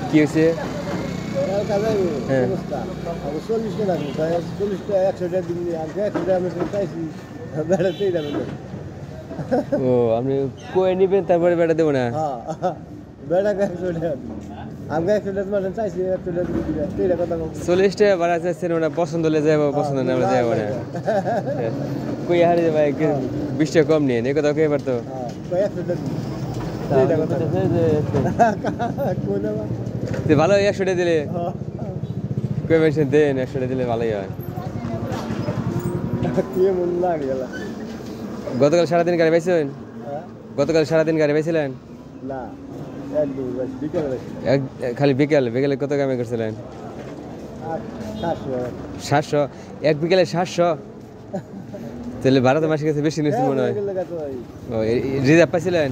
কি হয়েছে? ও আপনি কয়ে নিবেন তারপরে বেড়া দেবো না? চল্লিশ টাকা ভাড়া চাচ্ছেন, ওটা পছন্দ হলে যাবো, পছন্দ না হলে যাবো না। কই হারিয়ে ভাই 20 টাকা কম নিয়ে এই কথা কে পারতো? ভালো 100 টাকা দিলে কই মেশিন দেন, 100 টাকা দিলে ভালোই হয়। গতকাল সারাদিন গাড়ি পাইছেন? গতকাল সারাদিন গাড়ি পাইছিলেন? খালি বিকেল বিকেলে কত কামাই করছিলেন? 700? এক বিকেলে 700? তাহলে ভাড়া তো মাসের কাছে বেশি নিচ্ছেন মনে হয়। রিজার্ভ পাইছিলেন?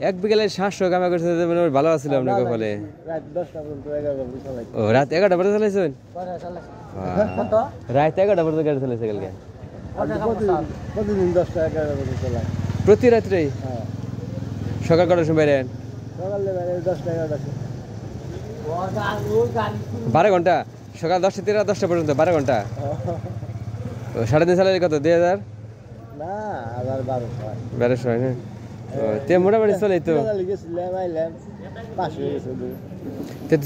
এক বিকেলে 700 কামাই করছে, ভালো আছিল আপনার কপালে। ও রাত 11টা পর্যন্ত চালাইছেন? রাত 11টা পর্যন্ত গাড়ি চালাইছে কালকে? প্রতি রাত্রেই? সকাল কটার সময় বেরেন? 12 ঘন্টা? সকাল 10টা থেকে 10টা পর্যন্ত 12 ঘন্টা? সারাদিন চালাইলে কত? 2000? 1200 হয় না? তে মোটামুটি চলে তো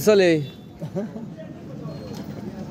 চলে।